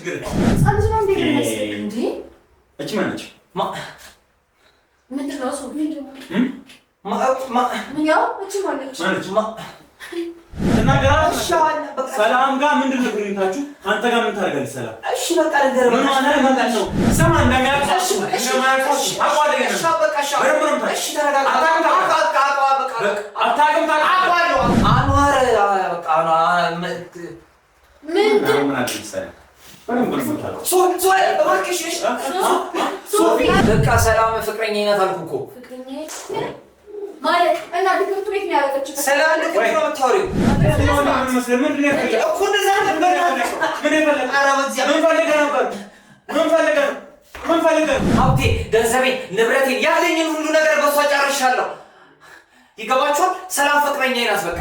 ችግር ጻንዝና እንዴ እቺ ማነች ምንድን ነው እሱ ምን ያው እቺ ማነች ሰላም ጋር ምንድን ነው ግንኙነታችሁ? አንተ ጋር ምን ታደርጋለህ? ሰላም እሺ በቃ ነገር ምን ማለት ነው? ሰማ እንደሚያውቃሽ አቋለኝ ነው። እሺ ተረጋጋ። አታውቅም በቃ ሰላም ፍቅረኛ ናት አልኩ እኮ ማለት እና ድክምቱ ቤት ነው ያደረገችው። ሰላም ልክ ነው የምታወሪው ሀብቴ ገንዘቤን ንብረቴን ያለኝን ሁሉ ነገር በሷ ጨርሻለሁ። ይገባችኋል? ሰላም ፍቅረኛ ናት በቃ።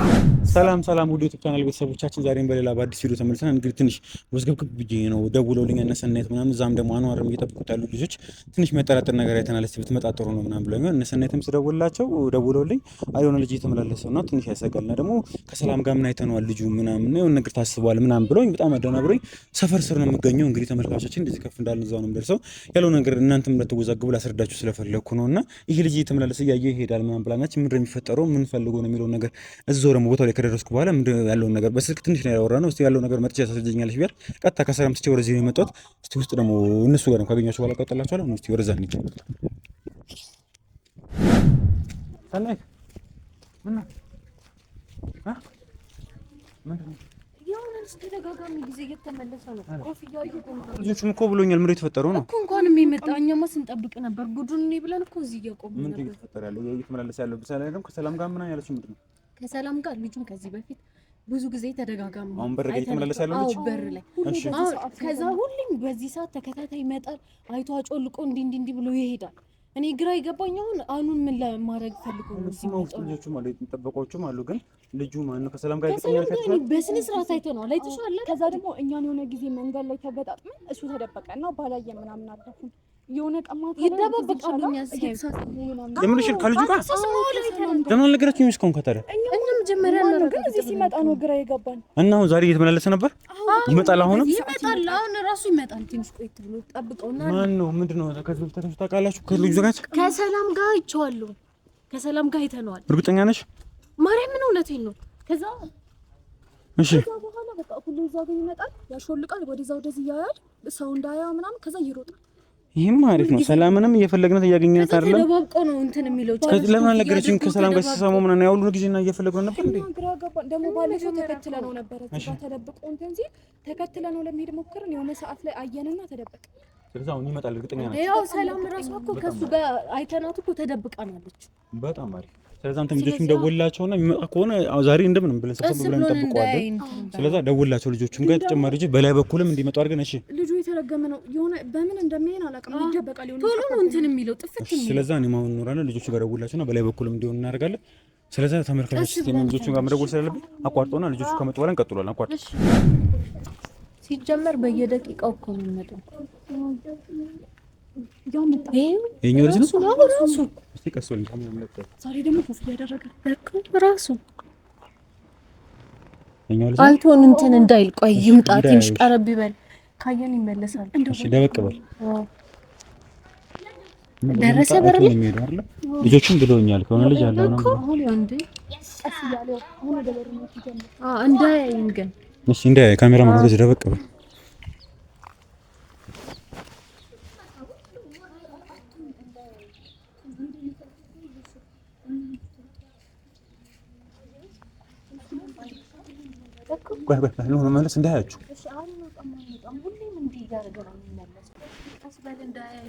ሰላም ውድ ዩቲዩብ ቻናል ቤተሰቦቻችን ዛሬም በሌላ በአዲስ ቪዲዮ ተመልሰናል። እንግዲህ ትንሽ ወዝገብግብ ብዬ ነው ደውለውልኝ እነ ሰናይት ምናምን እዛም ደግሞ አንዋርም እየጠበቁት ያሉ ልጆች ትንሽ የሚያጠራጥር ነገር አይተናል። እስኪ ብትመጣ ጥሩ ነው ምናምን ብለውኛል። እነ ሰናይትም ስደውልላቸው ደውለውልኝ የሆነ ልጅ እየተመላለሰው እና ትንሽ ያሰጋልና ደግሞ ከሰላም ጋር ምን አይተነዋል ልጁ ምናምን የሆነ ነገር ታስበዋል ምናምን ብለውኝ በጣም አደናብሮኝ ሰፈር ስር ነው የምገኘው። እንግዲህ ተመልካቾችን እንደዚህ ከፍ እንዳልን እዛው ነው የምደርሰው ያለው ነገር እናንተም እንደተወዛግቡ ላስረዳችሁ ስለፈለኩ ነው። እና ይሄ ልጅ እየተመላለሰ እያየሁ ይሄዳል ምናምን ብላናች ምንድን ነው የሚፈጠረው ምን ፈልጎ ነው የሚለውን ነገር እዛው ደግሞ ቦታው ላይ ከደረስኩ በኋላ ያለው ነገር በስልክ ትንሽ ነው ያወራነው። እስቲ ያለው ነገር መጥቼ ታስረጅኛለሽ ቢያል ቀጥታ ከሰላም እስቲ ወደዚህ ነው የመጣሁት። እስቲ ውስጥ ደግሞ እነሱ ጋር ካገኛችሁ በኋላ ቀጥላችኋለሁ። እስቲ ወደዛ እንሂድ። ሰናይት ተደጋጋሚ ጊዜ እየተመለሰ ነው። ኮፍያ ይቆምጣል። ልጆቹም እኮ ብሎኛል ምንድን ነው የተፈጠረው ነው እኮ እንኳን የሚመጣ እኛማ ስንጠብቅ ነበር። ጉዱን ነው ብለን እኮ እዚህ እየቆምን ነበር። ምንድን ነው የተፈጠረ ያለው እየተመላለሰ ያለው በሰላም ደግሞ ከሰላም ጋር ምን ያለችው ምንድን ነው? ከሰላም ጋር ልጁን ከዚህ በፊት ብዙ ጊዜ ተደጋጋሚ አሁን በር ላይ እየተመላለሰ ያለው ልጅ በር ላይ ከዛ ሁሌም በዚህ ሰዓት ተከታታይ ይመጣል። አይቶ አጮልቆ እንዲህ ብሎ ይሄዳል። እኔ ግራ ይገባኝ። አሁን ምን ለማድረግ ፈልጎ ነው ሲመጣው? ልጆቹ ማለት የሚጠበቁም አሉ ግን ልጁ ማን ነው ከሰላም ጋር ይገኛል? በስነ ስርዓት አይተነዋል። አይተሻል። ከዛ ደግሞ እኛን የሆነ ጊዜ መንገድ ላይ ተገጣጥመን እሱ ተደበቀና ባላየ ምናምን አለፉን የሆነ ቀማት ይደባበቃሉ። የምልሽ ከልጁ ጋር ለምን አልነገራችሁም? እስካሁን ከተረ እኛ መጀመሪያ ነው ግን እዚህ ሲመጣ ነው ግራ የገባን። እና አሁን ዛሬ እየተመላለሰ ነበር። ይመጣል አሁንም ይመጣል። አሁን ራሱ ይመጣል። ትንሽ ቆይት ብሎ ጠብቀውና ማን ነው ምንድነው? ከዚህ በፊት ታውቃላችሁ ከልጁ ጋር ከሰላም ጋር አይቼዋለሁ። ከሰላም ጋር አይተነዋል። እርግጠኛ ነሽ? ማርያም ምን እውነቴን ነው። ከዛ እሺ በኋላ በቃ ሁሉ እዛ ጋር ይመጣል፣ ያሾልቃል፣ ወደዚህ ያያል፣ ሰው እንዳያ ምናምን ከዛ ይሮጣል። ይሄም አሪፍ ነው። ሰላምንም እየፈለግናት እያገኘናት አይደለም። ተደባብቆ ነው እንትን የሚለው ለምን አልነገረችም? ከሰላም ጋር ሲሰማው ምን ነው ያውሉ ጊዜና እየፈለግነው ነበር እንዴ? ግራ ገባን። ደግሞ ባለፈው ተከትለነው ነበር እዛ ተደብቆ እንትን ሲል ተከትለነው ለመሄድ ሞክረን የሆነ ሰዓት ላይ አየንና ተደበቀ። ስለዚህ አሁን ይመጣል እርግጠኛ ነኝ። ያው ሰላም ራሷ እኮ ከሱ ጋር አይተናት እኮ ተደብቃናለች። በጣም አሪፍ። ስለዚህ አንተም ልጆቹን ደውልላቸውና የሚመጣ ከሆነ ዛሬ እንደምንም ብለን ሰብሰብ ብለን እንጠብቀዋለን። ስለዚህ ደውልላቸው ልጆቹም ጋር ተጨማሪ ልጅ በላይ በኩልም እንዲመጡ አድርገን። እሺ ልጁ የተረገመ ነው የሆነ በምን እንደሚሄን አላውቅም። ይደበቃል የሆነ ቶሎ ነው እንትን የሚለው ጥፍት የሚለው። ስለዚህ እኔ ማውን እንኖራለን ልጆቹ ጋር ደውልላቸውና በላይ በኩልም እንዲሆን እናደርጋለን። ስለዚህ ተመልካቾች ሲስተም ልጆቹ ጋር መደወል ስላለብን አቋርጦና ልጆቹ ከመጡ በኋላ እንቀጥላለን። አቋርጦ ሲጀመር በየደቂቃው እኮ ነው የሚመጣው። የኛው ልጅ ነው ራሱ። እስቲ ቀስ ብለን ተመለከተ። ዛሬ ደግሞ ኮፍያ ያደረገ ራሱ የኛው ልጅ አይቶን እንትን እንዳይል ቆይ ይምጣ፣ ትንሽ ቀረብ ይበል፣ ካየን ይመለሳል። እሺ ደበቅ በል። ደረሰ በር ላይ ልጆቹም ብለውኛል ከሆነ ልጅ አለው ነው አሁን እንዴ ቀስ ያለው አሁን ወደ በር ነው ሲጀምር እንዳያይን ግን እሺ እንዳያይ ካሜራማን ወደዚህ ደበቅ በል። ቆይ ነው መመለስ እንዳያችሁ። እሺ አሁን ነው ጠማኝ ሁሌም እንዲህ ያደርጋል የሚመለስ ቀስ በል እንዳያይ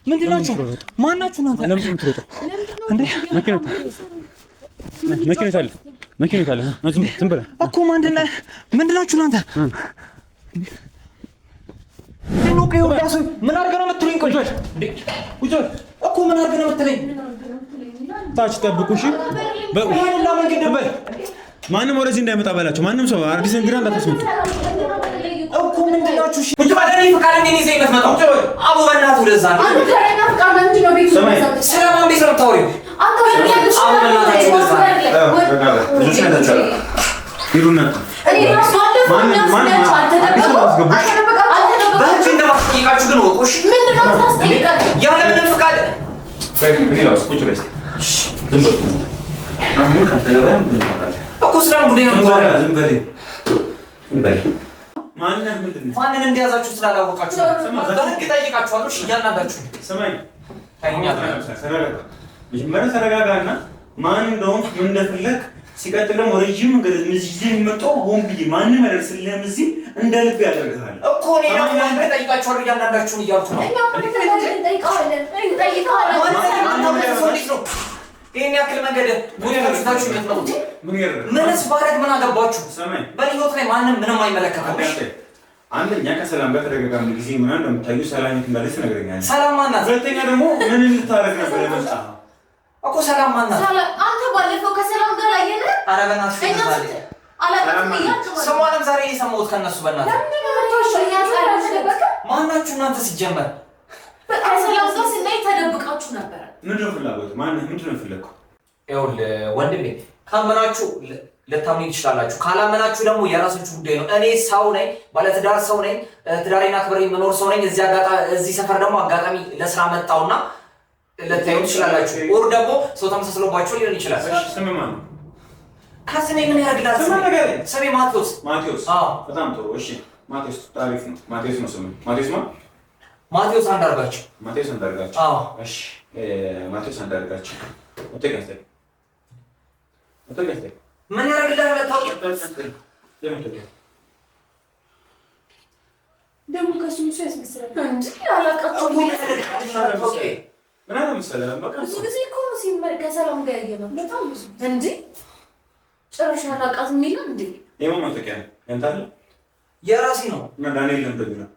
ምንድን ናችሁ? ማን ናችሁ እናንተ? ለምን ትሮጡ እንዴ? መኪና ታለ ዝም ብለህ እኮ ምንድን ናችሁ እናንተ? ሉክ ይወዳሱ ምን አድርገህ ነው የምትሉኝ? ቆይ ቁጭ እኮ ምን አድርገህ ነው የምትለኝ? ታች ጠብቁ እሺ። በኋላ መንገድ በል ማንም ወደዚህ እንዳይመጣ በላቸው። ማንም ሰው አዲስ እንግዳ እንዳታስመጡ እኮ ምንድን ናችሁ? እሺ ቁጭ በል። እኔ ፈቃድ እንዴት ይዘህ የምትመጣው? አቡ በእናትህ ወደዛ ነው። ስለማን ቤት ነው የምታወሪው? አቡ በእናታችሁ ወደዛ ልጆች ናቸው ሂዱና በህግ እንደማትጠይቃችሁ ግን ወቁ። እሺ ያለ ምንም ፈቃድ እኮ ስለምን ጉዳይ ነው? ማንን እንደያዛችሁ ስላላወቃችሁ በህግ ጠይቃችኋለሁ። እሺ እያናዳችሁ መጀመሪያ ተረጋጋና ማን እንደሆነ ምን እንደፈለግ ሲቀጥል ደግሞ ረጅም መንገድ እዚህ የሚመጣው ሆን ብዬ ማንም ያደርስልህም እዚህ እንደ ልብ ያደርግሃል እኮ እኔ ነው በህግ ጠይቃችኋለሁ። እያናዳችሁን እያልኩ ነው። ይሄን ያክል መንገድ ሙያታችሁ የምትመጡት ምንስ ባረግ ምን አገባችሁ? በህይወት ላይ ማንም ምንም አይመለከተውም። አንደኛ ከሰላም ጋር ተደጋጋሚ ጊዜ ምናምን እንደምታዩ ሰላም የት እንዳለች ትነግረኛለህ። ሰላም ማናት? ሁለተኛ ደግሞ ምን ልታረግ ነበር የመጣህ እኮ ሰላም ማናት? አንተ ባለፈው ከሰላም ጋር አየነ። ኧረ በእናትሽ ስሟንም ዛሬ የሰማሁት ከእነሱ። በእናትህ ማናችሁ እናንተ? ሲጀመር ከሰላም ጋር ስናይ ተደብቃችሁ ነበረ። ምንድን ነው ፍላጎት? ምንድን ነው የፈለግኸው? ይኸውልህ ወንድሜ ካመናችሁ ልታምኑ ትችላላችሁ፣ ካላመናችሁ ደግሞ የራሳችሁ ጉዳይ ነው። እኔ ሰው ነኝ፣ ባለትዳር ሰው ነኝ፣ ትዳሬን አክብሬ የምኖር ሰው ነኝ። እዚህ ሰፈር ደግሞ አጋጣሚ ለስራ መጣሁና ልታዩ ትችላላችሁ። ወር ደግሞ ሰው ተመሳስሎባችሁ ሊሆን ይችላል። እሺ ስም ማን ነው? ከስሜ ምን ያደርግላል? ስሜ ማቴዎስ። ማቴዎስ? አዎ በጣም ጥሩ። እሺ ማቴዎስ ታሪፍ ነው። ማቴዎስ ነው ስሙ። ማቴዎስ ማን? ማቴዎስ አንዳርጋቸው። ማቴዎስ አንዳርጋቸው። አዎ እሺ ማቴዎስ አንዳርጋቸው ወጥተህ ምን ያደርግልሃል? ታውቂ ደግሞ ከሱ ምሱ ያስመስላል እንጂ አላውቃቸውም። ምን አለ መሰለህ በቃ ብዙ ጊዜ እኮ ሲመር ከሰላም ጋር ያየነው በጣም ብዙ እንጂ ጭራሽ አላውቃት የሚለው እንዴ የማን መጠቂያ ነው? ያንተ አለ? የራሴ ነው። እና ዳንኤል ለምደኝ ነው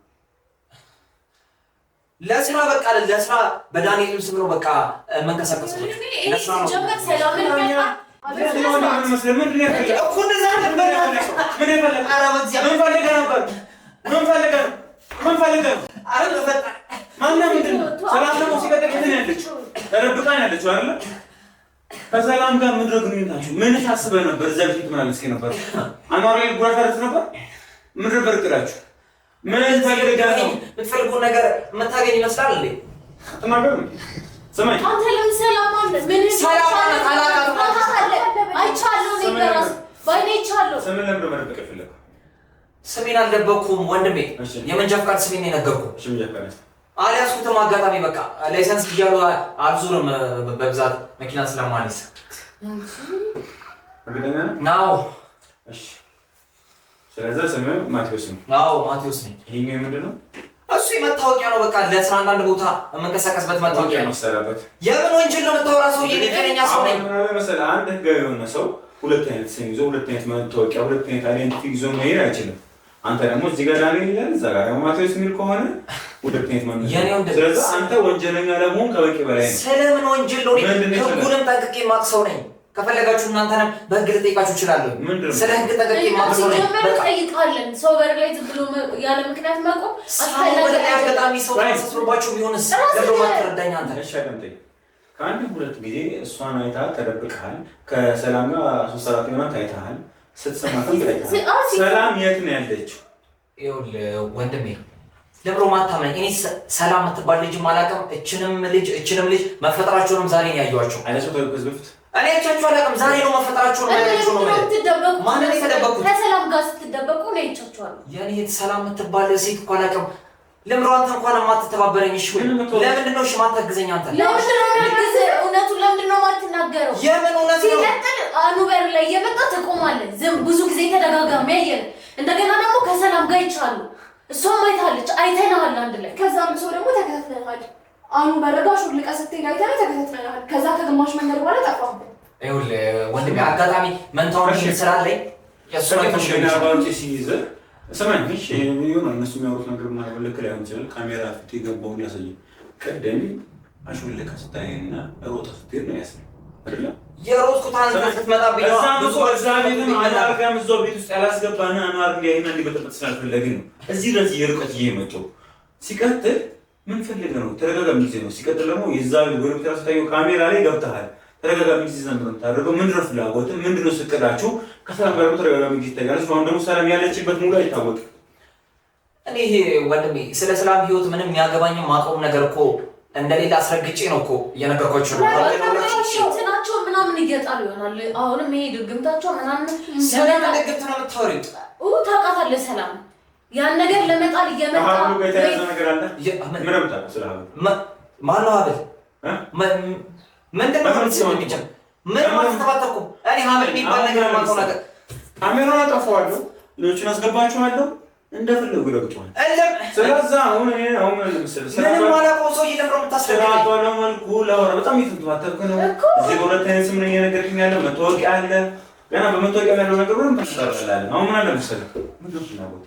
ለስራ በቃ ለስራ በዳንኤል ስም ነው በቃ መንቀሳቀስ ነው። ለስራ ነው ጀመር ሰላም ምን ያጣ ከሰላም ጋር ምንድን ነው ግንኙነታችሁ? ምን ታስበህ ነበር? እዛ በፊት ምን አለስከ ነበር? አኗር ላይ ጉዳት አደረስ ነበር? ምን ነበር እቅዳችሁ? ምን ታገለጋለህ? የምትፈልጉት ነገር የምታገኝ ይመስላል እንዴ? ተናገር። ሰማይ አንተ ለምን ሰላም አለ? ምን ሰላም አላውቃትም። አይቻለሁ ነው በራስ ባይኔ አይቻለሁ። ስምን ለምን መደበቅ ፈለክ? ስሜን አልደበኩም ወንድሜ። የመንጃ ፈቃድ ስሜን ነው የነገርኩህ። እሺ መንጃ ፈቃድ አልያዝኩትም። አጋጣሚ በቃ ላይሰንስ እያሉ አልዞርም በብዛት መኪና ስለማልይዝ። እርግጠኛ ነው? እሺ ስለዚህ ስምህ ማቴዎስ ነው? አዎ ማቴዎስ ነኝ። ይሄኛው ምንድን ነው? እሱ የመታወቂያ ነው። በቃ ለስራ አንዳንድ ቦታ የምንቀሳቀስበት መታወቂያ ነው። መሰራበት የምን ወንጀል ነው የምታወራ? ሰው የኔኛ ሰው ነኝ። መሰለህ አንድ ህጋዊ የሆነ ሰው ሁለት አይነት ስም ይዞ ሁለት አይነት መታወቂያ ሁለት አይነት አይደንቲቲ ይዞ መሄድ አይችልም። አንተ ደግሞ እዚህ ጋር ዳንኤል ይላል፣ እዛ ጋር ደግሞ ማቴዎስ የሚል ከሆነ ሁለት አይነት ማለት ነው። ስለዚህ አንተ ወንጀለኛ ለመሆን ከበቂ በላይ ነው። ስለምን ወንጀል ነው? ህጉንም ጠንቅቄ የማውቅ ሰው ነኝ። ከፈለጋችሁ እናንተንም በህግ ልጠይቃችሁ እችላለሁ። ስለ ህግ ጠንቅቄ የማውቅ ሰው ነኝ። ጠይቃለን። ሰው በር ላይ ዝም ብሎ ያለ ምክንያት መቆም አስፈላጊ አጋጣሚ ሰው ተሰስሮባችሁ ቢሆንስ ለምን ማትረዳኝ አንተ? እሺ አደምጠኝ። ከአንድ ሁለት ጊዜ እሷን አይተሃል፣ ተደብቀሃል። ከሰላም ጋር 3-4 ይሆናል ታይተሃል። ስትሰማት ሰላም የት ነው ያለችው? ይኸውልህ ወንድሜ ለብሮ ማታመኝ። እኔ ሰላም የምትባል ልጅ አላውቅም። እችንም ልጅ መፈጠራቸውንም ዛሬ ነው ያየኋቸው። አይነሱ ከዚህ በፊት እኔ እቻችሁ አላውቅም። ዛሬ ነው መፈጠራቸውን ያየኋቸው ነው ማለት። ማንን የተደበቁት? ከሰላም ጋር ስትደበቁ ነው ያየቻችኋለሁ። የኔ ሰላም የምትባል ሴት እኮ አላውቅም። ለምሮ አንተ እንኳን የማትተባበረኝ? እሺ ወይ ለምንድን ነው እሺ ማታግዘኝ አንተ? ለምንድን ነው ማትግዘኝ? እውነቱን ለምንድን ነው ማትናገረው? የምን እውነት ነው? ሲቀጥል አኑበር ላይ እየመጣ ትቆማለህ። ዝም ብዙ ጊዜ ተደጋጋሚ ያየን። እንደገና ደግሞ ከሰላም ጋር ይቻሉ እሷም አይታለች፣ አይተናል አንድ ላይ። ከዛም ሰው ደግሞ ተከታትለናል። አኑ በረጋሽ ልቀ ስትሄድ አይተን ተከታትለናል። ከዛ ከግማሽ መንገድ በኋላ ጠፋብን። ይኸውልህ ወንድሜ አጋጣሚ መንታውን ስላለኝ የእሱ ነው ተሽገና ባንቺ ሲይዝ ሰማኝ እሺ ይሁን እነሱ የሚያወሩት ነገር ምናምን ልክ ላይሆን ይችላል። ካሜራ ፊት የገባውን ያሳየኝ ቀደም አሾልካ ስታይና ሮጣ ስትሄድ ነው ያሳየኝ አይደለ? የሮጥኩት አንተ ስትመጣብኝ ነው። ብዙ እግዚአብሔርን አላርጋም እዛው ቤት ውስጥ ያላስገባና አኗር እንዲያይና እንዲበጠበጥ ስላልፈለግን ነው እዚህ ድረስ የርቀት እየመጣው። ሲቀጥል ምን ፈልገህ ነው? ተረጋጋሚ ጊዜ ነው። ሲቀጥል ደግሞ የዛ ጎረቤት ያስታየው ካሜራ ላይ ገብተሃል። ተረጋጋሚ ጊዜ ዘንድሮ ታደርገው ምንድነው ፍላጎት? ምንድነው ስቅዳችሁ? ከሰላም ጋር ተረጋጋሚ ጊዜ ታያለሽ። አሁን ደግሞ ሰላም ያለችበት ሙሉ አይታወቅም። እኔ ይሄ ወንድሜ ስለ ሰላም ህይወት ምንም የሚያገባኝም ማቆም ነገር እኮ እንደሌላ አስረግጬ ነው እኮ እየነገርኳችሁ ነው። እንትናቸው ምናምን እየጣሉ ይሆናል። አሁንም ይሄ ድግምታቸው ምናምን ሰላም ደግምት ነው የምታወሪው። ታውቃታለህ ሰላም ያን ነገር ለመጣል እየመጣ አሁን በተያያዘ ነገር አለ። ምን አምጣው ሰላም ማነው አበል ምንድን ነው የሚጨም ምን ማለት ተባተኩ። እኔ ሀብል የሚባል ነገር ማቆም ነገር ካሜራውን አጠፋዋለሁ፣ ሌሎችን አስገባቸዋለሁ እንደፈለጉ ይረግጡዋል። ስለዛ አሁን ምን መሰለህ ምንም ማላውቀው ሰው እየደምሮ የምታስረግጠኝ ሰላም መልኩ ላወራ በጣም እየተንተባተብክ ነው። እዚህ በሁለት አይነት ስም ነው እየነገርኩኝ ያለው። መታወቂያ አለ ገና በመታወቂያ ያለው ነገር ምንም ተስተካክላለ። አሁን ምን አለ መሰለህ ምንድን ነው ፍላጎት?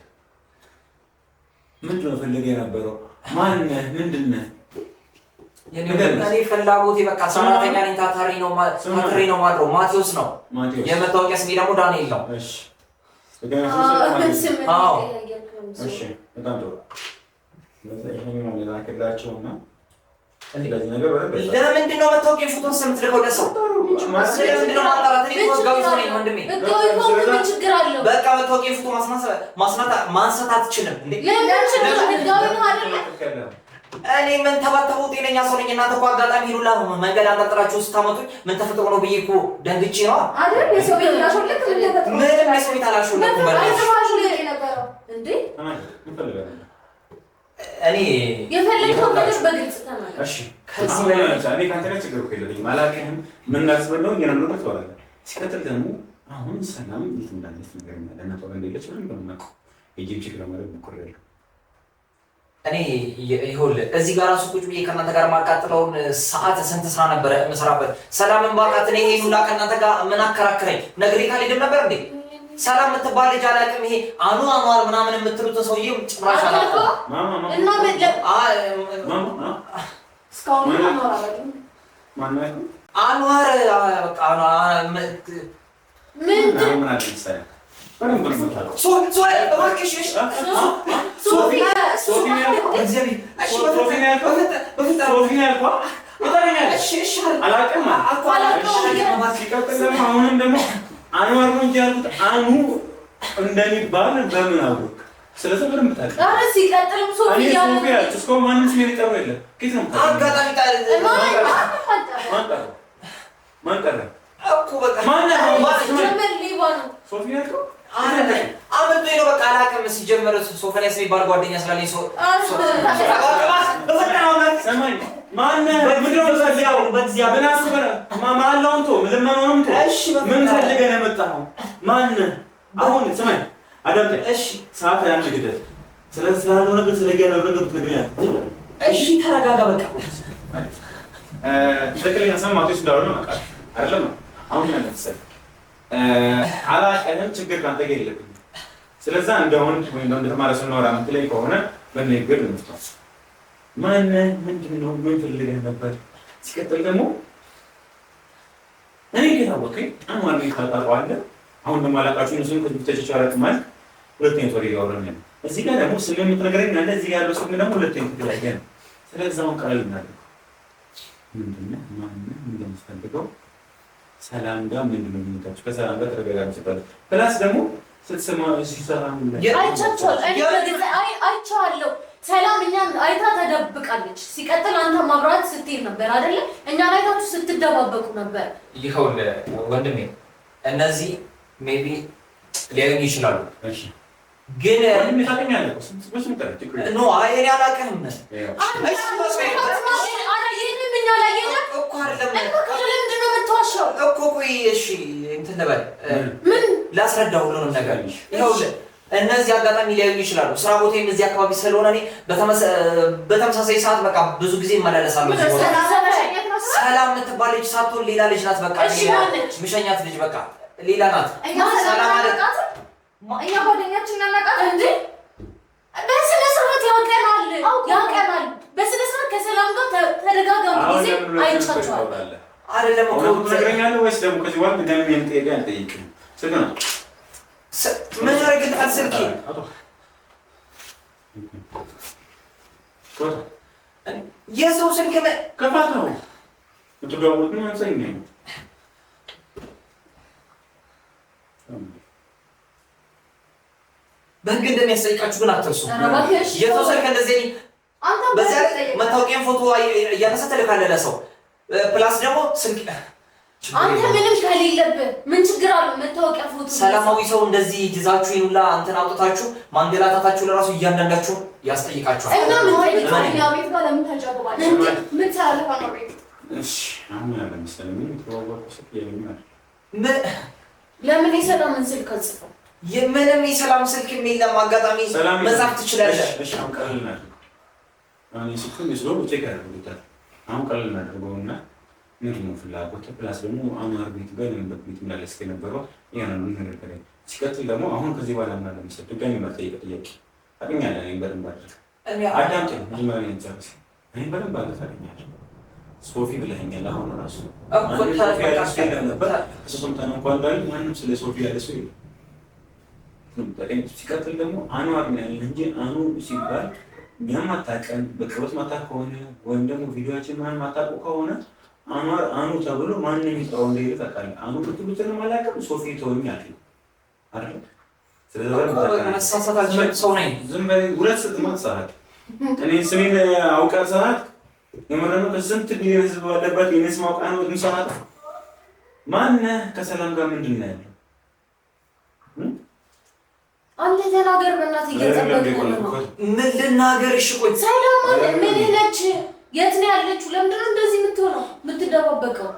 ምንድን ነው ፈልገህ የነበረው? ማነህ? ምንድን ነህ? እኔ ፍላጎቴ በቃ ሰራተኛ ነኝ። ታታሪ ነው ማድረው ማቴዎስ ነው የመታወቂያ ስሜ ደግሞ ዳንኤል ነው። እሺ እሺ በጣም ጥሩ። ይሄን ነው ለላከላቸውና እንደዚህ ነገር ወረደ። ለምንድን ነው መታወቂያ ፎቶን ስለምትልከው ለሰው? ለምንድን ነው ማጣራት? እኔ ወጋው ሰው ነኝ ወንድሜ። ችግር አለው። በቃ መታወቂያ ፎቶ ማንሳት አትችልም እንዴ? እኔ ምን ተባተበው ጤነኛ ሰው ነኝ። እናንተ እኮ አጋጣሚ ሄዱላ መንገድ አንጠልጥላችሁ ስታመጡኝ ምን ተፈጥሮ ነው ብዬ እኮ ደንግጬ ነው አይደል? የሰው ቤት አላሾልክ ምንም የሰው ቤት አላሾልኩም። እንዴ እኔ የፈለግከው ነገር በግልጽ ተናገር። እሺ ከዚህ በላይ እኔ ካንተ ጋር ችግር እኮ የለኝም። አላውቅህም ምን እንዳስበለው እየነገርኩህ ትወራለህ። ሲቀጥል ደግሞ አሁን ሰላም እንዴት እንዳለች ነገር እና እናቷ ጋር እንደሌለች ምንም በማውቀው የጂፕ ለማድረግ ሞክሬያለሁ። እኔ ይኸውልህ እዚህ ጋር ራሱ ቁጭ ብዬ ከእናንተ ጋር ማቃጥለውን ሰዓት ስንት ስራ ነበረ የምሰራበት። ሰላምን ባቃት እኔ ይሄን ሁላ ከእናንተ ጋር ምን አከራክረኝ? ነግሬ ካልሄድም ነበር እንዴ? ሰላም የምትባል ልጅ አላውቅም። ይሄ አኗር ምናምን የምትሉትን ሰውዬ ጭራሽ አላውቅም። እና አንዋር ነው እንጂ ያልኩት አኑ እንደሚባል በምን አወቅ? ስለዚህ ምንም ታውቃለህ? አረ ሲቀጥልም ሶፊያ እስኮ ማንም ስሜት ይጠሩ የለም። ከየት ነው አጋጣሚ ማንቀረ እኮ በቃ ጀመር ሊባኑ ሶፊያ እኮ አመጣኝ ነው በቃ አላውቅም። ሲጀመር ሶፎንያስ የሚባል ጓደኛ ስላለኝ ሰማኝ ማነህ? ምንድነው በዛው በእግዚአብሔር አስበረ ማማላውን ተው ለማንሆንም ተው። ምን ፈልገህ ነው የመጣኸው? ማነህ? አሁን ሰማኝ አዳምጠኝ። እሺ ሰዓት ያን ግደል። ስለዚህ ስላለው ነገር ስለገና ነገር ትነግረኛለህ። እሺ ተረጋጋ በቃ። ትክክለኛ ሰማቶች እንዳሉ ነው ማለት አይደለም። አሁን ምን አለፈሰ አላቀንም ችግር ካንተ ጋር የለብኝም። ስለዚህ እንደውን ወይ እንደው እንደተማረ ሰው ነው አራምት ላይ ከሆነ በነገር ነው የምትለው። ማነህ? ምንድነው? ምን ፈልገህ ነበር? ሲቀጥል ደግሞ እኔ ከታወቀኝ አንዋር ነው ታጣጣዋለህ። አሁን ደግሞ አላቃችሁ ነው ስንት ብትጨጭ አራት ማለት ሁለተኛ ወሬ ያወራኝ ነው። እዚህ ጋር ደግሞ ስለ የምትነግረኝ አንተ እዚህ ያለው ሰው ደግሞ ሁለተኛ ተላየ ነው። ስለዚህ አሁን ቀለል እናድርግ። ምንድነው? ማነህ? ምን እንደምትፈልገው ሰላም ጋር ምንድነው የሚታችሁ? ከሰላም ጋር ተረጋጋሚ ሲባል ፕላስ ደግሞ ስትሰማ ሲሰራም አይቻለሁ። ሰላም እኛን አይታ ተደብቃለች። ሲቀጥል አንተ ማብራት ስትሄድ ነበር አይደለ? እኛን አይታችሁ ስትደባበቁ ነበር። ይኸውልህ ወንድሜ እነዚህ ሜቢ ሊያዩኝ ይችላሉ። እሺ ግን ምን ታውቀኛለህ? ስንት ተረክ ኖ እኔ አላውቅህም። እሺ እንትን ልበል ምን ላስረዳህ ሁሉንም ነገር። ይኸውልህ እነዚህ አጋጣሚ ሊያዩኝ ይችላሉ። ስራ ቦታዬም እዚህ አካባቢ ስለሆነ እኔ በተመሳሳይ ሰዓት በቃ ብዙ ጊዜ እመላለሳለሁ። ሰላም የምትባል ልጅ ሳትሆን ሌላ ልጅ ናት። በቃ ምሸኛት ልጅ በቃ ሌላ ናት። ሰላም አለቃት። እኛ ጓደኛችን እናቃት እንዴ? አይደለም እኮ ትነግረኛለህ ወይስ ደግሞ ከዚህ በኋላ ድጋሚ ጥያቄ አልጠይቅም? ስልክ ነው ምን ያደርግልሃል ስልኬ? የሰው ስልክ ከፋት ነው የምትደዋወሉት ነው አንሳኝ ነው በህግ እንደሚያስጠይቃችሁ ግን አትርሱ። የሰው ስልክ እንደዚህ በዛ መታወቂያን ፎቶ እያነሳ ትልካለህ ለሰው ፕላስ ደግሞ ስልክ አንተ ምንም ከሌለብህ ምን ችግር አለው? መታወቂያ ፎቶ ሰላማዊ ሰው እንደዚህ ይዛችሁ ይኑላ እንትን አውጥታችሁ ማንገላታታችሁ ለራሱ እያንዳንዳችሁ ያስጠይቃችኋል። እና ምን ታዲያ ቤት ጋር ለምን ታንጫባለህ? ምን ታለፋ ነው ቤት? እሺ አሁን ያለ መሰለኝ ምን ተዋወቁ ስልክ የለኝም። ለምን የሰላምን ስልክ አጽፈው? የምንም የሰላም ስልክ የለም። አጋጣሚ መጻፍ ትችላለህ። እሺ አሁን ቀለል እናድርገው። አሁን ስልኩን ይስለው ቼክ ያደርጉታል። አሁን ቀለል እናድርገውና ምንድን ነው ፍላጎት ፕላስ ደግሞ አማር ቤት ጋር ለምን ቤት እንዳለስ ከነበረው ያንን ነገር ሲቀጥል ደግሞ አሁን ከዚህ በኋላ እና ለምሳሌ ድጋሚ መጠየቅ ጥያቄ አገኛለሁ። እኔ በደንብ አዳምጥ መጀመሪያ እንጨርስ። እኔ በደንብ አገኛለሁ። ሶፊ ብለኸኛል። አሁን ራሱ እኮ ታዲያ ነበር ተሰምተን እንኳን እንዳለ ማንም ስለ ሶፊ ያለ ሰው የለም። ሲቀጥል ደግሞ አንዋር ነው ያለ እንጂ አኑ ሲባል እኛም አታውቀን በቅርበት ማታውቅ ከሆነ ወይም ደግሞ ቪዲዮችን ማን ማታውቁ ከሆነ አንዋር አኑ ተብሎ ማንም የሚጠራው እንደሌለ ታውቃለህ። አኑ ብትሉትንም አላውቅም ሶፊ ተወኛል አይደል? ስለዚህ መሳሳታችን ሰው ነኝ። ዝም በይ ሁለት ስትማት ሰዓት እኔ ስሜን አውቃት ሰዓት የምረነው ከስንት ቢሊዮን ህዝብ ባለበት የኔስ ማውቃ ነው ግን ሰዓት ማነህ ከሰላም ጋር ምንድን ነው ያለው? አንተ ተናገር በእናትህ እየጸለይክ ነው። ምን ልናገር? እሺ ቆይ ሰላም ማለት ምን ነች? የት ነው ያለችው? ለምንድን ነው እንደዚህ የምትሆነው የምትደባበቀው?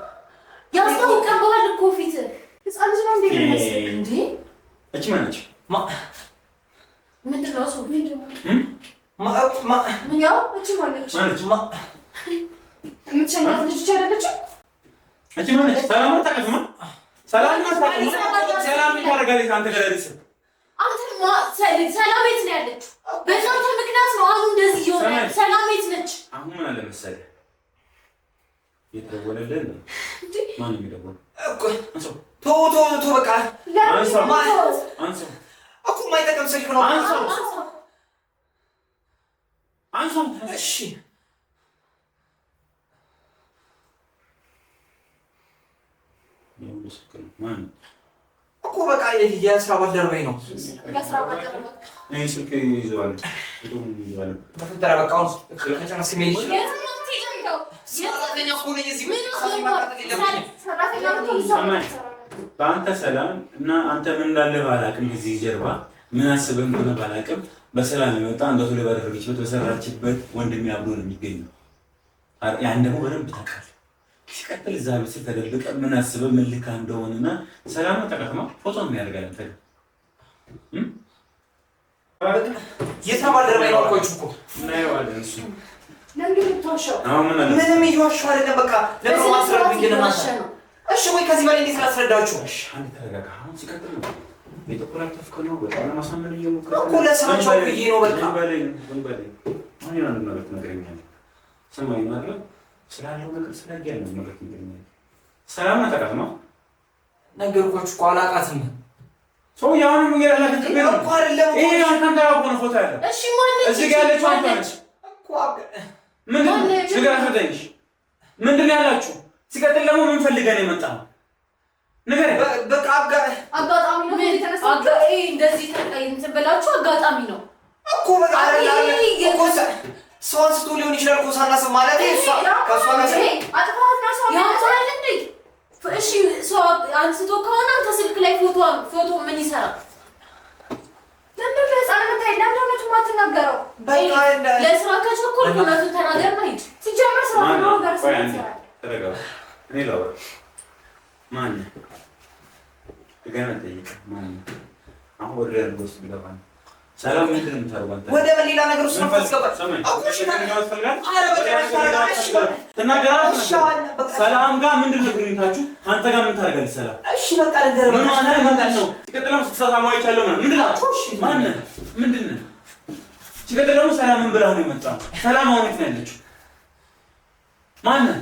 ያስታውቅብሃል እኮ ፊት ህፃን ልጅ ነው እንዴ? እቺ ማነች? ምንድን ነው እሱ? ምን ያው እቺ ማነች? የምትሸኛት ልጅ አይደለች? እቺ ማነች? ሰላም ታውቃትማ? ሰላም ታደርጋለች አንተ ገለልስ ሰላም የት ነው ያለችው? በእናንተ ምክንያት ነው አሁን እንደዚህ እየሆነ። ሰላም የት ነች? አሁን ምን አለ መሰለህ የተደወለልህ ነው። ማን የሚደውለው ቶ በቃ አንሳው እኮ የማይጠቅም ስልክ ነው። አንሳው እሺ ማን እኮ በቃ የስራ ባልደረባዬ ነው። እኔ ስልክ ይዘዋል ተፈጠረ በቃ አሁን ከጨረስ ሜል በአንተ ሰላም እና አንተ ምን እንዳለ ባላቅም ከዚህ ጀርባ ምን አስበህ እንደሆነ ባላቅም በሰላም የመጣ እንደቱ ባደረገችበት በሰራችበት ወንድሜ አብሮ ነው የሚገኘው። ያን ደግሞ በደንብ ታውቃለህ። ሲቀጥል እዛ ቤት ተደብቀ ምን አስበህ ምን ልካ እንደሆነና ሰላም ተቀጥማ ፎቶ ምን ያደርጋል አንተ የተባለረበይ ነው እኮ እኮ እናየዋለን። እሱ ለምን ልትዋሻው? ምንም እየዋሻው አይደለም። በቃ ለምን ማስረዳት ይገናኛል? እሺ ወይ ከዚህ በላይ እንዴት ላስረዳችሁ? እሺ አንተ ተረጋጋ። አሁን ሲቀጥል ነው የተቆራረጥከው ነው በጣም ለማሳመን እየሞከርኩ እኮ ለስራቸው ብዬ ነው። በቃ በለኝ አሁን ያን ነገር ትነግረኛለህ። ሰማኝ ማለት ስላለው ነገር ስላያለው ነገር ትነግረኛለህ። ሰላም ተቀጥማ ነገርኳችሁ እኮ አላውቃትም። ሰው ያውንም ይገራል ከተገኘ እኮ አይደለም ይሄ አንተን ጋር ነው ፎቶ ያለው። እሺ ማነች? እዚህ ጋር ያለችው አንተ ነች እኮ ምን ነገር አትደኝሽ። ምንድን ነው ያላችሁ? ሲቀጥል ደግሞ ምን ፈልገህ ነው የመጣው? ነገር በቃ አጋጣሚ ነው የተነሳው። እንደዚህ እንትን ብላችሁ አጋጣሚ ነው እኮ በቃ እኮ ሰው አንስቶ ሊሆን ይችላል እኮ ሳናስብ ማለት እሷ ከሷ ጋር አጥፋት ነው ሰው ያንተን እንዴ? እሺ ሰው አንስቶ ከሆነ አንተ ስልክ ላይ ፎቶ ምን ይሰራል? ለምን ለጻነት አይዳምጣለች ማትናገረው? በቃ ለስራ ከቸኮል እውነቱን ተናገር ነው እንጂ ሲጀመር ስራ ነው ጋር ሲሰራ ተረጋጋ። እኔ ላውራ ማን ገና ጠይቅ ማን አሁን ወደ ያለው ስለባ ሰላም ምንድን ነው የምታደርገው? ወደ ሌላ ነገር ውስጥ ማስገባት ሰላም ጋር ምንድን ነው ግንኙነታችሁ? አንተ ጋር ምን ታደርጋለህ? ሰላም እሺ በቃ ነገር ምን ማለት ነው? ሲቀጥለው ስትሳሳሙ አይቻለሁ ማለት ምንድን ነው? ማነህ? ምንድን ነው? ሲቀጥለው ሰላም ምን ብላ ነው የመጣው? ሰላም አሁን የት ነው ያለችው? ማነህ?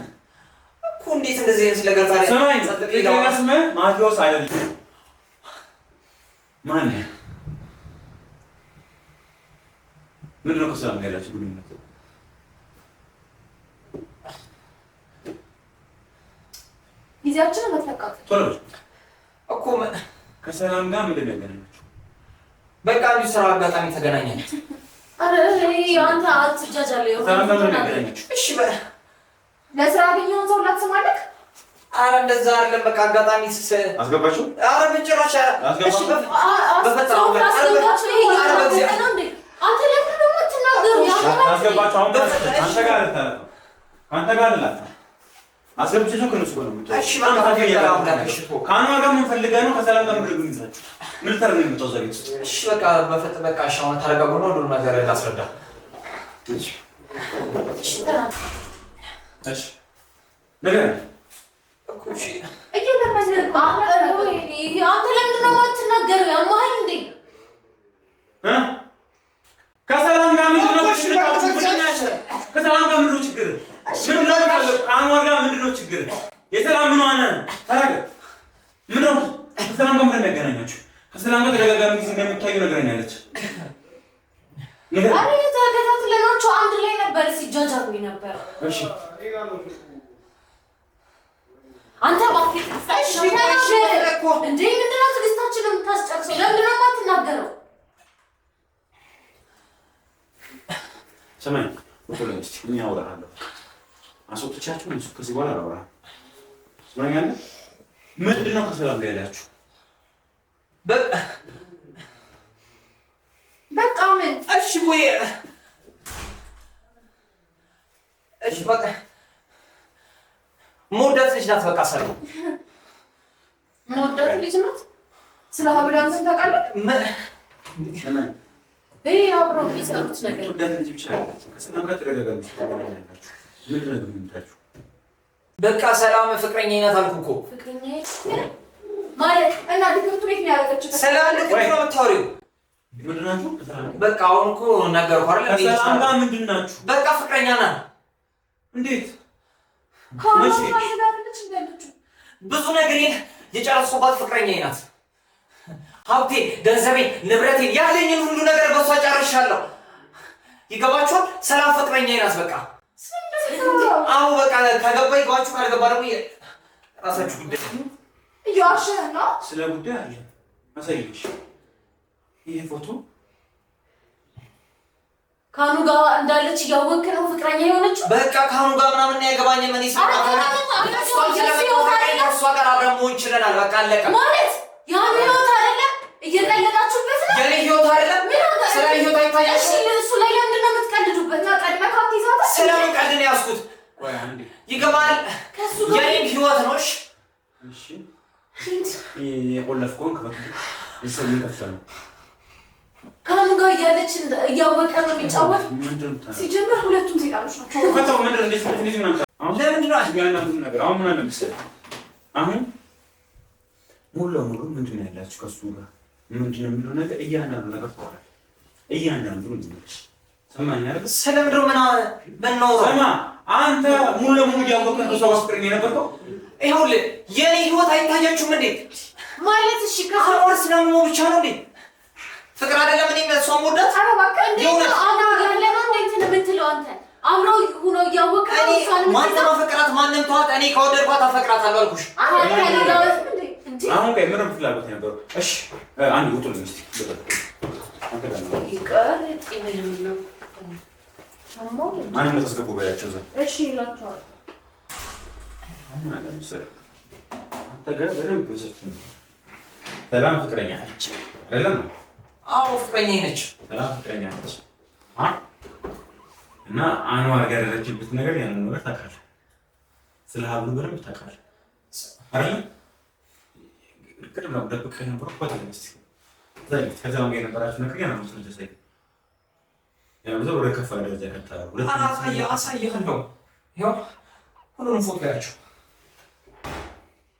እኮ እኮ እንዴት እንደዚህ አይነት ነገር ታዲያ? ሰማይ ለራስመ ማቴዎስ አይደለም። ማን ነው? ምንድን ነው ከሰላም ጋር ያላችሁ ግንኙነት? ጊዜያችንን መተካት ቶሎ እኮ ከሰላም ጋር ምንድን ነው ያገናኛችሁ? በቃ እንዲሁ ስራ አጋጣሚ ተገናኘን። አረ አንተ አትጃጃለ። ሰላም ጋር ምንድን ነው ያገናኛችሁ? እሺ ለስራ ያገኘውን ሰው ላትሰማለክ? አረ እንደዛ አይደለም። በቃ አጋጣሚ አስገባችሁ? አረ በጭራሽ። እሺ በፈጠረው አንተ ለምን ነው የምትናገሩ? አስገባችሁ? አሁን አንተ ጋር ልታረቅ አንተ ጋር ልላታ አስገብቼ ነው ከነሱ ጋር ነው። እሺ ከአኗ ጋር ምን ፈልገህ ነው? ከሰላም ጋር ምንድን ነው የሚይዛችሁ? ምን ልታረግ ነው የመጣው እዛ ቤት ውስጥ? እሺ በቃ በቃ እሺ አሁን ታረጋጉ ነው ሁሉ ነገር ላስረዳ። እሺ እሺ ነገር እኮ እሺ አንተ ለምንድን ነው የማትናገረው? ያማኸኝ እንዴ? ከሰላም ጋር ምንድን ነው ከሰላም ጋር ምንድን ነው ችግር? ከአንዋር ጋር ምንድን ነው ችግር? የሰላም ምን ሆነ? ተረጋጋ። ምን ነው ከሰላም ጋር ምንድን ነው ያገናኛችሁ? ከሰላም ጋር ተደጋጋሚ ጊዜ እንደምታዩ ነገረኛለች። አሬ ተከታትለናቸው አንድ ላይ ነበር ሲጃጃሉ ነበር። እሺ አንተ እባክህ እንዴ ምንድን ነው ትዕግስታችንን የምታስጨርሰው? ለምንድን ነው የማትናገረው? ሰማይ ወጥቶልኝ እስቲ ምን ያወራሃለሁ? አስወጥቻችሁ እሱ ከዚህ በኋላ አላወራም። ሰማኛለህ? ምንድን ነው ከሰላም ጋር ያላችሁ? በቃ ምን? እሺ ወይ እሺ በቃ ሞዳት ልጅ ናት። በቃ ሰላም ሞዳት ልጅ ናት። ስለ ሀብላን ታውቃለህ? አብረው የሚሰሩት ነገር በቃ ሰላም ፍቅረኛ ናት አልኩህ እኮ። ፍቅረኛ ማለት እና ትምህርት ቤት ነው ያደረገችው። ሰላም ልክ ነው የምታወሪው። ምንድን ናችሁ? በቃ አሁን እኮ ነገርኩህ አይደል? ከሰላም ጋር ምንድን ናችሁ? በቃ ፍቅረኛ ናት። እንዴት? ብዙ ነገር የጨረስኩባት ፍቅረኛ ናት። ሀብቴ፣ ገንዘቤ፣ ንብረቴን ያለኝን ሁሉ ነገር በሷ ጨርሻለሁ። ይገባችኋል? ሰላም ፍቅረኛ ናት። በቃ አዎ በቃ ከገባ ይገባችሁ፣ ካልገባ ደግሞ ራሳችሁ ጉዳይ። እያዋሸህ ነው። ስለ ጉዳይ አለ አሳይሽ። ይሄ ፎቶ ካኑ ጋር እንዳለች እያወቅህ ነው ፍቅረኛ የሆነችው። በቃ ካኑ ጋር ምናምን ያገባኝ ምን ይስማል? እሷ ጋር አብረን መሆን ችለናል። በቃ አለቀ ማለት ያን ህይወት አይደለም። እየቀለዳችሁበት ነው። የኔ ህይወት አይደለም። ስለ ህይወት አይታያሽ። እሱ ላይ ለምንድን ነው የምትቀልዱበት? ቀድመህ ካትይዛታ ስለምን ቀልድ ነው ያዝኩት? ይገባል። የኔም ህይወት ነው። እሺ የቆለፍከውን ከፈቱ እሰይ ይከፍታል። ካኑ ጋር እያለች እያወቀ ነው የሚጫወት። ሲጀምር ሁለቱም ሴጣኖች ናቸው። ከተው ምንድን እንዴት ነው አሁን ለምንድን ነው ያናንዱ ነገር? አሁን ምን አለ መሰለህ፣ አሁን ሙሉ ለሙሉ ምንድን ነው ያላችሁ ከሱ ጋር ምንድን ነው የሚለው ነገር እያንዳንዱ ነገር ተወራ። እያንዳንዱ ነው ሰማኝ አይደል? ስለምንድን ነው ምን ነው ሰማ አንተ ሙሉ ለሙሉ እያወቅህ ነው ሰው ፍቅረኛ የነበርከው። ይኸውልህ የኔ ህይወት አይታያችሁም እንዴ? ማለት እሺ ከአሁን ስለምን ብቻ ነው እንዴ? ፍቅር አይደለም እኔ እሷን ወዳት አረባከ እንዴ አና ያለና እንዴት ነው የምትለው አንተ? አብረው ሆኖ እያወቀ ነው እሷን ማንም አፈቅራት ማንም ተዋት። እኔ ከወደድኳት አፈቅራታለሁ አልኩሽ። አሁን ቀይ ምንም ፍላጎት ነበረው። እሺ አንድ ውጡልኝ እስቲ አንተ ጋር ነው ይቀር ጥይልም ነው አንተ ተስገቡ በያቸው ዘ እሺ ይላችኋል። አንተ ጋር በደንብ ዘፍ ሰላም ፍቅረኛ ነች አይደለም? አዎ ፍቅረኛ ነች። ሰላም ፍቅረኛ ነች እና አንዋር ጋር ያደረችበት ነገር ያንን ነገር ታውቃለህ። ስለ ሀብሉ በደንብ ታውቃለህ አይደል? ቅድም ነው ደብቀህ የነበረው እኮ አይደለም። እስኪ ከዛ ጋር የነበራችሁ ነገር ያ ነው ስለዚህ ያው ብዙ ወደ ከፋ ደረጃ ከተራ ሁለት አሳየሃለሁ። ይኸው ሁሉንም ፎቶ ያቸው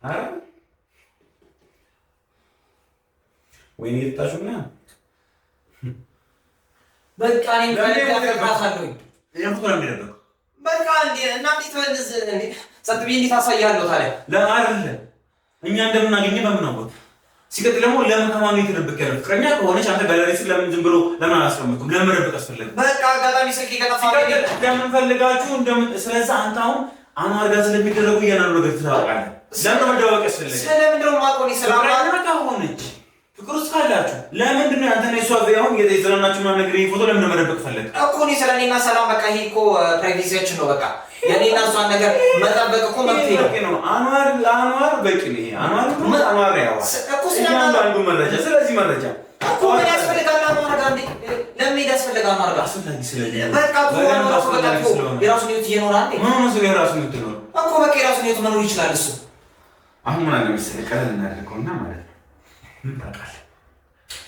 አረ ወይኔ ልታሹና በቃ እኔ ፈቅራታለሁ። ያ ፎቶ ነው የሚደረገው። በቃ እንዴ እና እንዴት ወንዝ እንዴ ጸጥ ብዬ እንዴት አሳያለሁ ታዲያ? ለአርለ እኛ እንደምናገኘ በምን አወቅ? ሲቀጥል ደግሞ ለምን ከማን የተደበቀ ያለው ፍቅረኛ ከሆነች አንተ ጋለሪ ስለ ለምን ዝም ብሎ ለምን አላስቀምጥም? ለምን መደበቅ አስፈለገ? በቃ አጋጣሚ ስልክ ከጠፋ ለምን ፈልጋችሁ ስለዛ አንተ አሁን አንዋር ጋር ስለሚደረጉ እያናሉ ነገር ትታወቃለህ። ለምን መደበቅ ያስፈለገ? ስለምንድን ነው የማውቀው? እኔ ፍቅረኛ ከሆነች ፍቅር ውስጥ ካላችሁ ለምንድን ነው አንተና እሷ አሁን የተዘናናችሁ ምናምን ነገር ይሄ ፎቶ ለምን መደበቅ ፈለግ እኮ? እኔ ስለ እኔና ሰላም በቃ ይሄ እኮ ፕራይቬሲያችን ነው። በቃ የኔና እሷን ነገር መጠበቅ እኮ መብቴ ነው። አንዋር ለአንዋር በቂ ነው። ይሄ አንዋር አንዋር ያው እኮ ስለአንዱ መረጃ ስለዚህ መረጃ እኮ ምን ያስፈልጋል? አንዋር ጋር እንዴ ለምን ያስፈልጋል? አንዋር ጋር አስፈላጊ ስለዚህ በቃ እኮ የራሱን ህይወት እየኖረ አንዴ ምን ነው የራሱን ህይወት ነው እኮ በቃ የራሱን ህይወት መኖር ይችላል እሱ። አሁን ምን አለ መሰለህ ቀለል እናድርገውና ማለት ነው ምን ታውቃለህ?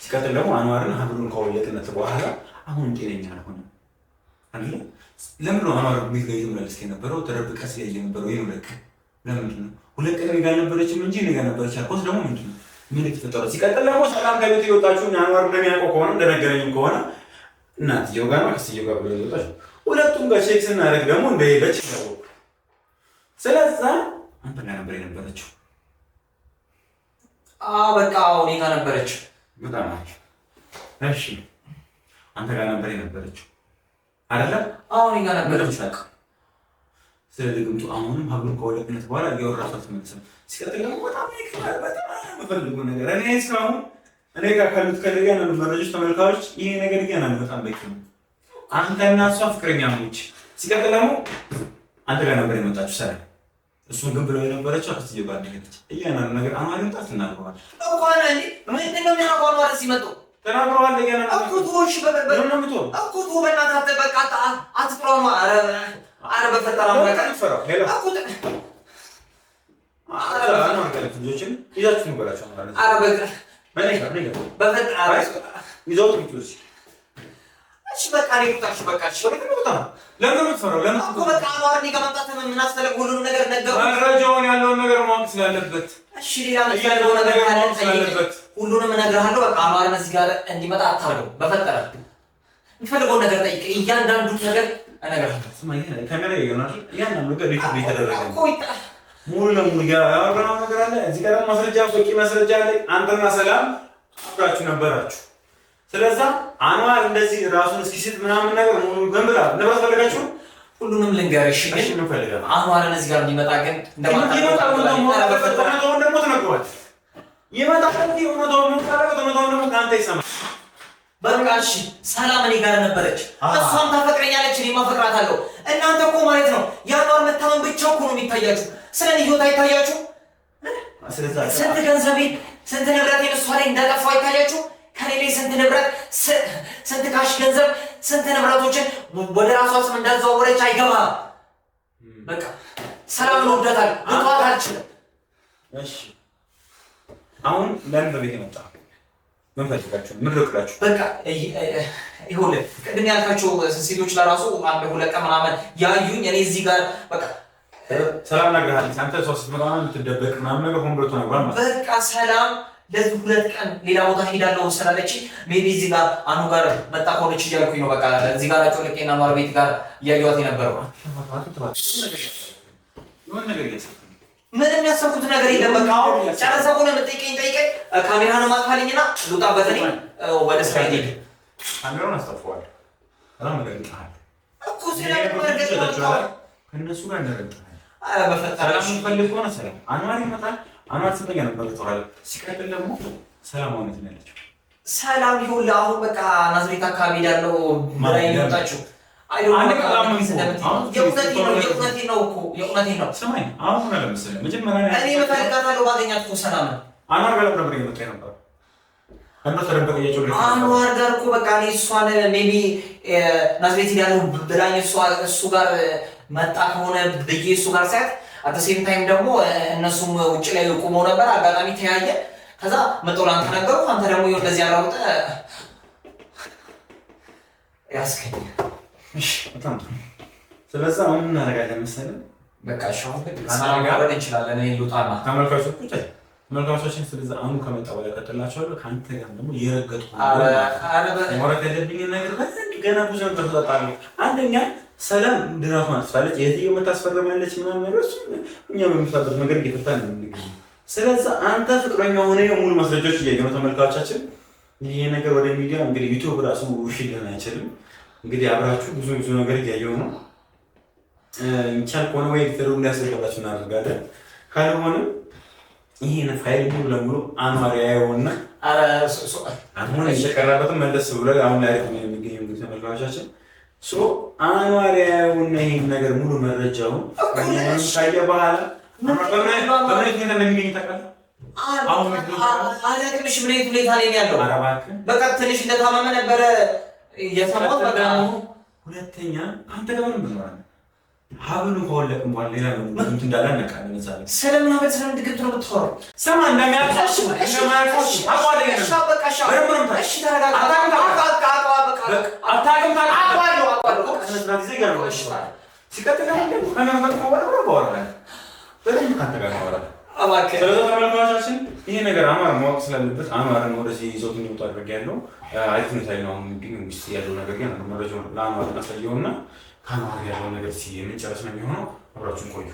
ሲቀጥል ደግሞ አንዋርን ሀብሉን ከወለቅነት በኋላ አሁን ጤነኛ አልሆነም አይደል? ለምን ነው አንዋር ቤት ጋር እየተመላለስክ የነበረው? ተደብቀ ሲያየ የነበረው ይሄ ነው። ለምንድን ነው ሁለት ቀን ጋር ነበረችም እንጂ እኔ ጋር ነበረች አልኩት። ደግሞ ምንድን ነው ምን የተፈጠረው? ሲቀጥል ደግሞ ሰላም ከቤት የወጣችሁ አንዋር እንደሚያውቀው ከሆነ እንደነገረኝም ከሆነ እናትየው ጋር ነው ከስየው ጋር ብሎ ይወጣች ሁለቱም ጋር ቼክ ስናደርግ ደግሞ እንደሄደች ነው። ስለዛ አንተ ጋር ነበር የነበረችው። በቃ እኔ ጋር ነበረች። በጣም እሺ፣ አንተ ጋር ነበር የነበረችው አይደለም? እኔ ጋር ነበረች። በቃ ስለዚህ ግምቱ አሁንም ሀብሉን ከወለቅነት በኋላ እየወራሷት ተመልሰን ሲቀጥል ደግሞ በጣም የምፈልገው ነገር እኔ እስካሁን እኔ ጋር ካሉት ከእያንዳንዱ መረጃዎች ተመልካዮች ይሄ ነገር እያንዳንዱ በጣም በቂ ነው። አንተና እሷ ፍቅረኛሞች፣ ሲቀጥል ደግሞ አንተ ጋር ነበር የመጣችው ሰላም። እሱን ግን ብለው የነበረችው አክስትየው ጋር ነገረች። እያንዳንዱ ነገር አማሪም ጣት እናገባል እኮ አንዴ ምንድን ነው የሚያውቀው? ማለት ሲመጡ ተናግረዋል። እያንዳንዱ እኮ ቶሽ በእናትህ እኮ ቶ በእናትህ በቃ አትፍራው። አረ በፈጠራ ማለት ፈራው ሄሎ እኮ አረ ልጆችን ይዛችሁ ንገራቸው። አረ በቃ በፈጠራ ይዘው ትምጡስ። እሺ በቃ እኔ ቁጣሽ በቃ እሺ ለምን የምትፈራው? ለምን እኮ በቃ አንዋር እኔ ጋር መምጣት ምን አስፈለገ? ሁሉንም ነገር ነገሩ። መረጃውን ያለውን ነገር ማወቅ ስላለበት እሺ ሌላ ነገር ነገር ስላለበት ሁሉንም እነግርሃለሁ። በቃ አንዋርን እዚህ ጋር እንዲመጣ አታርገው። በፈጠረ የምትፈልገውን ነገር ጠይቅ። እያንዳንዱ ነገር እነግርሃለሁ። ስማኝ ካሜራ ይገናል። እያንዳንዱ ነገር ሪከርድ የተደረገ እኮ ሙሉ ለሙሉ ያወራነው ነገር አለ። እዚህ ጋር ማስረጃ በቂ ማስረጃ አለ። አንተና ሰላም አብራችሁ ነበራችሁ። ስለዛ አንዋር እንደዚህ ራሱን እስኪስት ምናምን ነገር ሙሉ ገንብላ ንብረት ፈልጋችሁ ሁሉንም ልንገርሽ። እሺ ምን ፈልጋለህ? አንዋርን እዚህ ጋር እንዲመጣ ግን እንደማታውቀው ደግሞ ትነግረዋለህ። ይመጣል እንዴ? እውነታውን ደግሞ ከአንተ ይሰማል። በቃ እሺ ሰላም እኔ ጋር ነበረች። እሷም ታፈቅረኛለች፣ እኔም አፈቅራታለሁ። እናንተ እኮ ማለት ነው የአንዋር መታመን ብቻ እኮ ነው የሚታያችሁ። ስለ እኔ ህይወት አይታያችሁ? ስንት ገንዘቤ ስንት ንብረቴን እሷ ላይ እንዳጠፋው አይታያችሁ? ከሌላ ስንት ንብረት ስንት ካሽ ገንዘብ ስንት ንብረቶችን ወደ ራሷ ስም እንዳዘዋወረች አይገባም። በቃ ሰላም ነው ወዳታል ልቷት አልችልም። እሺ አሁን ለምን በቤት መጣ? ምን ፈልጋችሁ? ምን ልክላችሁ? በቃ ይሁን ቅድም ያልካቸው ሴቶች ለራሱ አንድ ሁለት ቀን ምናምን ያዩኝ እኔ እዚህ ጋር በቃ ሰላም ነግረሃለች። አንተ ሰው ስትመጣ የምትደበቅ ምናምን ነገር ሆን ብሎ ነበር ማለት በቃ ሰላም ለዚህ ሁለት ቀን ሌላ ቦታ ሄዳለሁ ስላለች ሜቢ እዚህ ጋር አኑ ጋር መጣ ከሆነች እያልኩኝ ነው። በቃ እዚህ ጋር ጮልቄና ማር ቤት ጋር እያየኋት የነበረው ምንም ያሰብኩት ነገር የለም። በቃ አሁን ጨረሰ ሆነ የምጠይቀኝ ጠይቀኝ። ካሜራውን ማጥፋልኝና ልውጣበት እኔ ወደ ስራ ሄድ። ካሜራውን አስጠፋዋል። ሰላም ነገር ይጣል እኮ ስለማርገጥ ከእነሱ ጋር እንደረግጥ አረ በፈጠረ ሰላም ፈልግ ሆነ ሰላም አንዋር ይመጣል። አንዋር ስንተኛ ነበር ተወራለ። ሲቀጥል ደግሞ ሰላም ሆነት ነው ያለችው። ሰላም ይሁን አሁን በቃ ናዝሬት አካባቢ ያለው ላይ ይወጣችሁ የእውነቴን ነው። ስማኝ አሁን ለምሳሌ መጀመሪያ እኔ እፈልጋታለሁ ባገኛት እኮ ሰላም አንዋር ጋር ነበር የመጣ ነበር። አንዋር ጋር እኮ በቃ እኔ እሷን ሜቢ ናዝሬት ያለው ብላኝ እሱ ጋር መጣ ከሆነ ብዬ እሱ ጋር ሳያት አት ሴም ታይም ደግሞ እነሱም ውጭ ላይ ቆመው ነበር። አጋጣሚ ተያየ። ከዛ መጥቶ ላንተ ነገሩ። አንተ ደግሞ ይኸው እንደዚህ ያራውጠ ያስከኝ። እሺ በጣም ጥሩ። ስለዚህ አሁን ምን እናደርጋለን መሰለህ? በቃ ሻው ሰላም ጋር እንችላለን። እኔ ሉጣና ተመልካቾችን ስለዚህ አሁን ከመጣ በኋላ ቀጥላቸዋለሁ። ከአንተ ጋር ደግሞ የረገጥኩ ወራት ያለብኝን ነገር ገና ብዙ ነገር ተጣጣለሁ። አንደኛ ሰላም ድራማ አጥፋለች፣ የትየው የምታስፈርማለች ምናምን ነገር እሱ እኛ በሚፈጠር ነገር እየፈታን ነው እንግዲህ። ስለዚህ አንተ ፍቅረኛ ሆነ ሙሉ ማስረጃዎች እያየሁ ነው ተመልካቾቻችን። ይሄ ነገር ወደ ሚዲያ እንግዲህ ዩቲዩብ ራሱ ውሽ ሊሆን አይችልም። እንግዲህ አብራችሁ ብዙ ነገር እያየሁ ነው። ይቻል ከሆነ ወይ ኤዲተሩን ሊያስገባችሁ እናደርጋለን። ካልሆነ ይሄን ፋይል ሙሉ ለሙሉ አንዋር ያየውና አሁን እየቀረበትም መለስ ብሎ አሁን ላይ ነው የሚገኘው እንግዲህ ተመልካቾቻችን። አንዋር ያየውና ይሄን ነገር ሙሉ መረጃውን ካየ በኋላ በምን እንደሚገኝ ታውቃለህ? አሁን አላቅምሽ ምን አይነት ሁኔታ ላይ ያለው በቃ ትንሽ እንደታመመ ነበረ የሰማሁት። በቃ ሁለተኛ አንተ ጋር ምን ብለዋል? ሀብሉ ከወለቅም በኋላ ሌላ ነው እንትን እንዳለ አነቃለን። እዛ ላይ ስለምን አበል ስለምን ድግት ነው የምትወራው? ስማ እንደሚያልፋሽ እንደማያልፋሽ አቋለኝ ነው። እሺ ተረጋጋ። አታውቅም ሲቀጥል ደግሞ ከመንፈቅ ወራወራ በደንብ ካንተ ጋር ማውራት ስለዚህ ተመልካቾቻችን ይሄ ነገር አንዋር ማወቅ ስላለበት አንዋርን ወደዚህ ይዞት እንዲወጣ አድርጌያለሁ። አሪፍ ሁኔታ ላይ ነው አሁን የሚገኘው። ውስጥ ያለው ነገር ግን መረጃውን ለአንዋር እናሳየውና ከአንዋር ያለው ነገር የምንጨርስ ነው የሚሆነው። አብራችሁን ቆዩ።